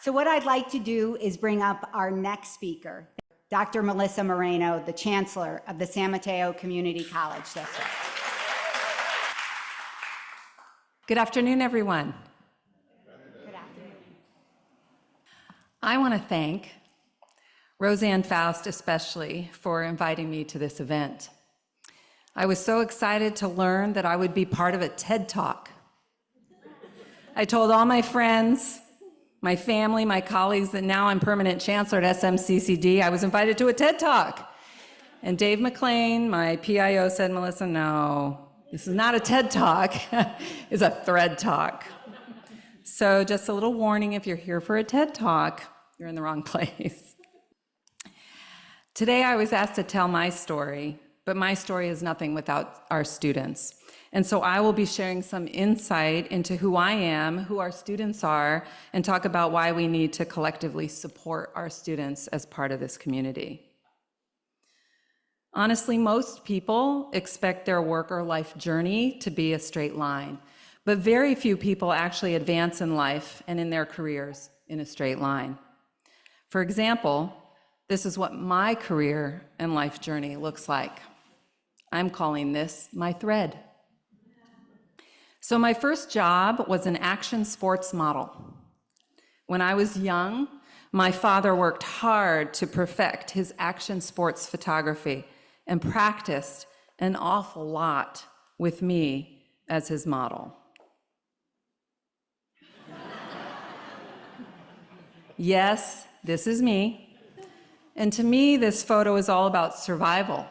So what I'd like to do is bring up our next speaker, Dr. Melissa Moreno, the Chancellor of the San Mateo Community College District. Good afternoon, everyone. Good afternoon. I want to thank Roseanne Faust especially for inviting me to this event. I was so excited to learn that I would be part of a TED Talk. I told all my friends, my family, my colleagues that now I'm permanent chancellor at SMCCD. I was invited to a TED Talk. And Dave McLean, my PIO, said, Melissa, no, this is not a TED Talk, it's a THRED Talk. So just a little warning, if you're here for a TED Talk, you're in the wrong place. Today I was asked to tell my story, but my story is nothing without our students. And so I will be sharing some insight into who I am, who our students are, and talk about why we need to collectively support our students as part of this community. Honestly, most people expect their work or life journey to be a straight line, but very few people actually advance in life and in their careers in a straight line. For example, this is what my career and life journey looks like. I'm calling this my thread. So my first job was an action sports model. When I was young, my father worked hard to perfect his action sports photography and practiced an awful lot with me as his model. Yes, this is me. And to me, this photo is all about survival.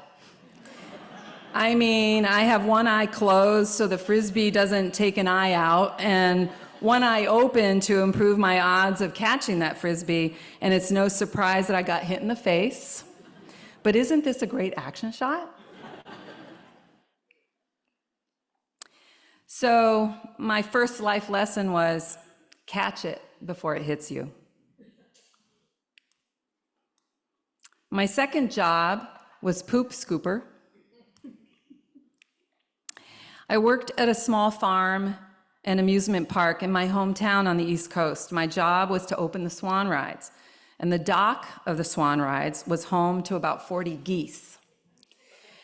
I mean, I have one eye closed so the Frisbee doesn't take an eye out, and one eye open to improve my odds of catching that Frisbee, and it's no surprise that I got hit in the face. But isn't this a great action shot? So my first life lesson was catch it before it hits you. My second job was poop scooper. I worked at a small farm and amusement park in my hometown on the East Coast. My job was to open the swan rides, and the dock of the swan rides was home to about 40 geese.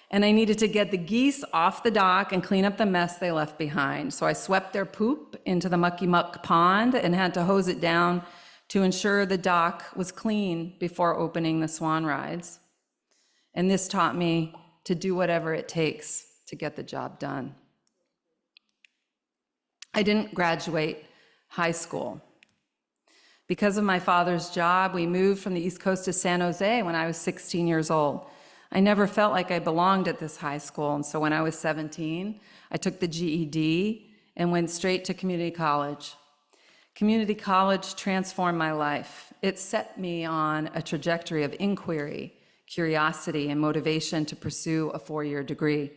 And I needed to get the geese off the dock and clean up the mess they left behind. So I swept their poop into the mucky muck pond and had to hose it down to ensure the dock was clean before opening the swan rides. And this taught me to do whatever it takes to get the job done. I didn't graduate high school. Because of my father's job, we moved from the East Coast to San Jose when I was 16 years old. I never felt like I belonged at this high school, and so when I was 17, I took the GED and went straight to community college. Community college transformed my life. It set me on a trajectory of inquiry, curiosity, and motivation to pursue a 4-year degree.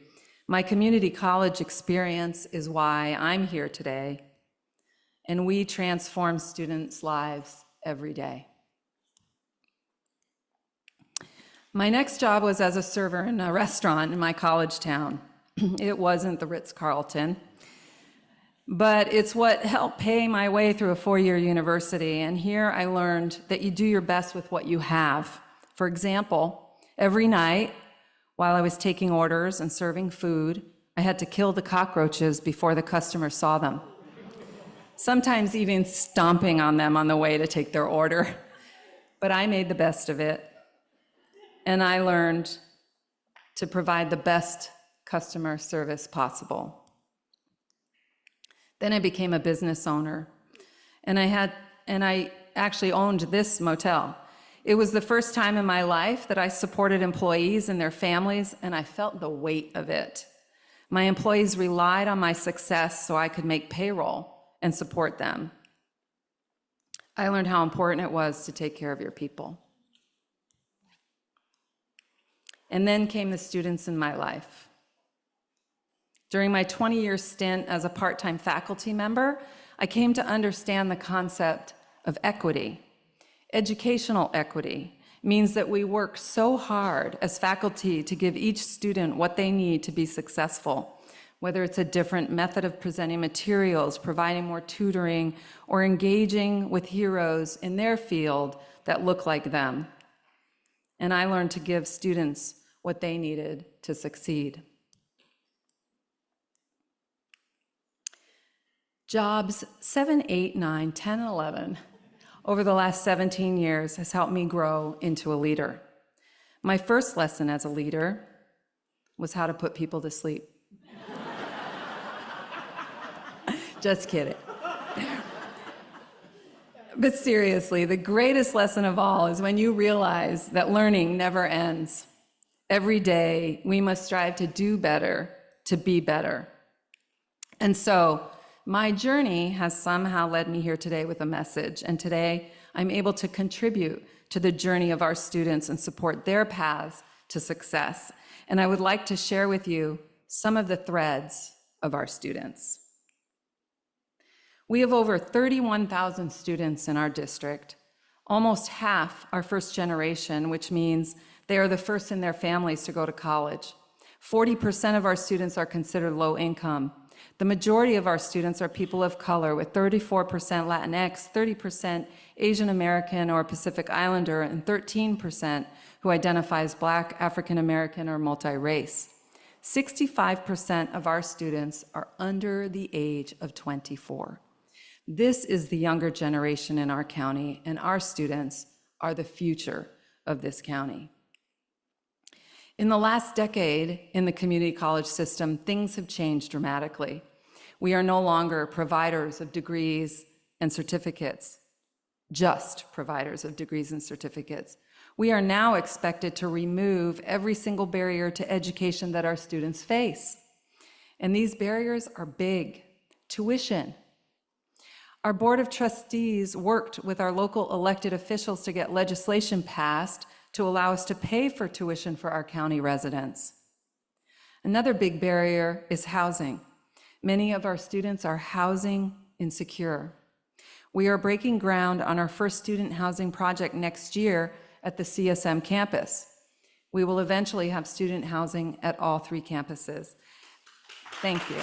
My community college experience is why I'm here today, and we transform students' lives every day. My next job was as a server in a restaurant in my college town. It wasn't the Ritz-Carlton, but it's what helped pay my way through a 4-year university, and here I learned that you do your best with what you have. For example, every night, while I was taking orders and serving food, I had to kill the cockroaches before the customer saw them. Sometimes even stomping on them on the way to take their order. But I made the best of it. And I learned to provide the best customer service possible. Then I became a business owner. And I actually owned this motel. It was the first time in my life that I supported employees and their families, and I felt the weight of it. My employees relied on my success so I could make payroll and support them. I learned how important it was to take care of your people. And then came the students in my life. During my 20-year stint as a part-time faculty member, I came to understand the concept of equity. Educational equity means that we work so hard as faculty to give each student what they need to be successful. whether it's a different method of presenting materials, providing more tutoring, or engaging with heroes in their field that look like them. And I learned to give students what they needed to succeed. Jobs 7, 8, 9, 10, and 11 over the last 17 years has helped me grow into a leader. My first lesson as a leader was how to put people to sleep. Just kidding. But seriously, the greatest lesson of all is when you realize that learning never ends. Every day, we must strive to do better, to be better. And so, my journey has somehow led me here today with a message, and today I'm able to contribute to the journey of our students and support their paths to success. And I would like to share with you some of the threads of our students. We have over 31,000 students in our district. Almost half are first generation, which means they are the first in their families to go to college. 40% of our students are considered low income. The majority of our students are people of color, with 34% Latinx, 30% Asian American or Pacific Islander, and 13% who identify as Black, African American, or multi-race. 65% of our students are under the age of 24. This is the younger generation in our county, and our students are the future of this county. In the last decade in the community college system, things have changed dramatically. We are no longer providers of degrees and certificates, just providers of degrees and certificates. We are now expected to remove every single barrier to education that our students face. And these barriers are big. Tuition. Our Board of Trustees worked with our local elected officials to get legislation passed to allow us to pay for tuition for our county residents. Another big barrier is housing. Many of our students are housing insecure. We are breaking ground on our first student housing project next year at the CSM campus. We will eventually have student housing at all 3 campuses. Thank you.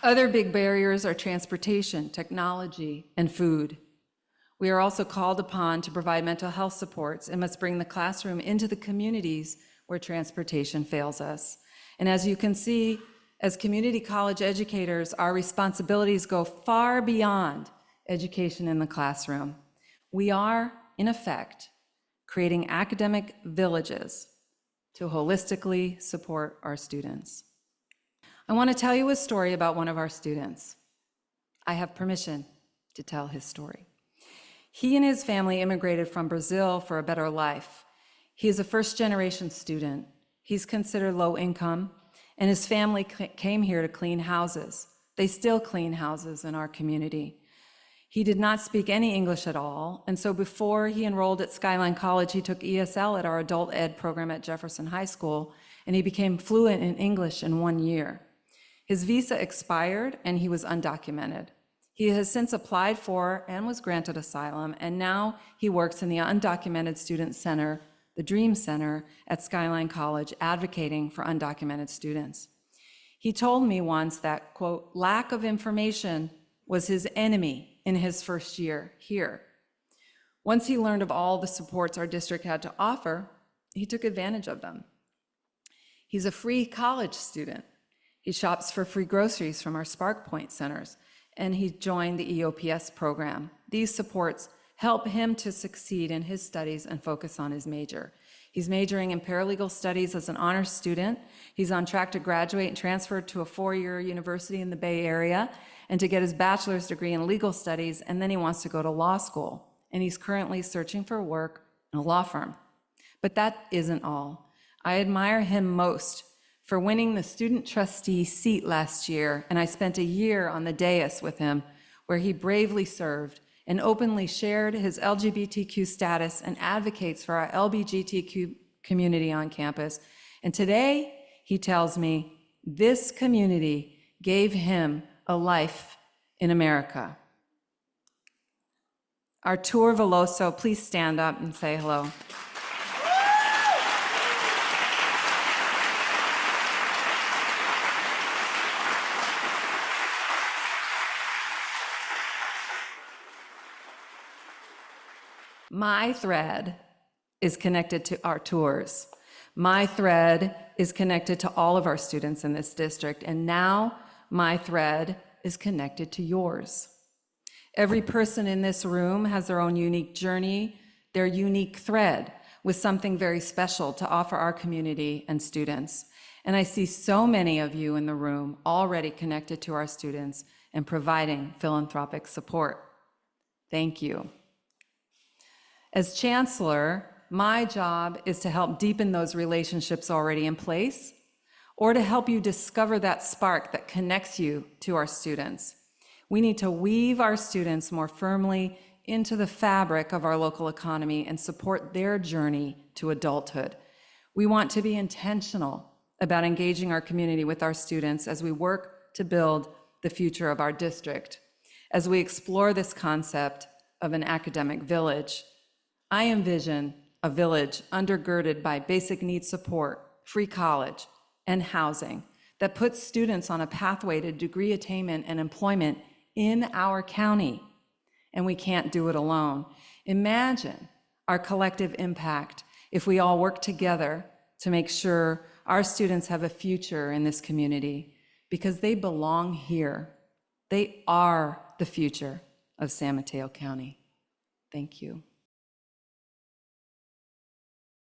Other big barriers are transportation, technology, and food. We are also called upon to provide mental health supports and must bring the classroom into the communities where transportation fails us. And as you can see, as community college educators, our responsibilities go far beyond education in the classroom. We are, in effect, creating academic villages to holistically support our students. I want to tell you a story about one of our students. I have permission to tell his story. He and his family immigrated from Brazil for a better life. He is a first-generation student. He's considered low income, and his family came here to clean houses. They still clean houses in our community. He did not speak any English at all, and so before he enrolled at Skyline College, he took ESL at our adult ed program at Jefferson High School, and he became fluent in English in 1 year. His visa expired, and he was undocumented. He has since applied for and was granted asylum, and now he works in the Undocumented Student Center, the Dream Center at Skyline College, advocating for undocumented students. He told me once that, quote, lack of information was his enemy in his first year here. Once he learned of all the supports our district had to offer, he took advantage of them. He's a free college student. He shops for free groceries from our Spark Point centers, and he joined the EOPS program. These supports help him to succeed in his studies and focus on his major. He's majoring in paralegal studies as an honors student. He's on track to graduate and transfer to a 4-year university in the Bay Area and to get his bachelor's degree in legal studies, and then he wants to go to law school. And he's currently searching for work in a law firm. But that isn't all. I admire him most for winning the student trustee seat last year, and I spent a year on the dais with him where he bravely served and openly shared his LGBTQ status and advocates for our LGBTQ community on campus. And today, he tells me this community gave him a life in America. Artur Veloso, please stand up and say hello. My thread is connected to our tours. My thread is connected to all of our students in this district, and now my thread is connected to yours. Every person in this room has their own unique journey, their unique thread, with something very special to offer our community and students. And I see so many of you in the room already connected to our students and providing philanthropic support. Thank you. As Chancellor, my job is to help deepen those relationships already in place, or to help you discover that spark that connects you to our students. We need to weave our students more firmly into the fabric of our local economy and support their journey to adulthood. We want to be intentional about engaging our community with our students as we work to build the future of our district. As we explore this concept of an academic village, I envision a village undergirded by basic needs support, free college, and housing that puts students on a pathway to degree attainment and employment in our county. And we can't do it alone. Imagine our collective impact if we all work together to make sure our students have a future in this community, because they belong here. They are the future of San Mateo County. Thank you.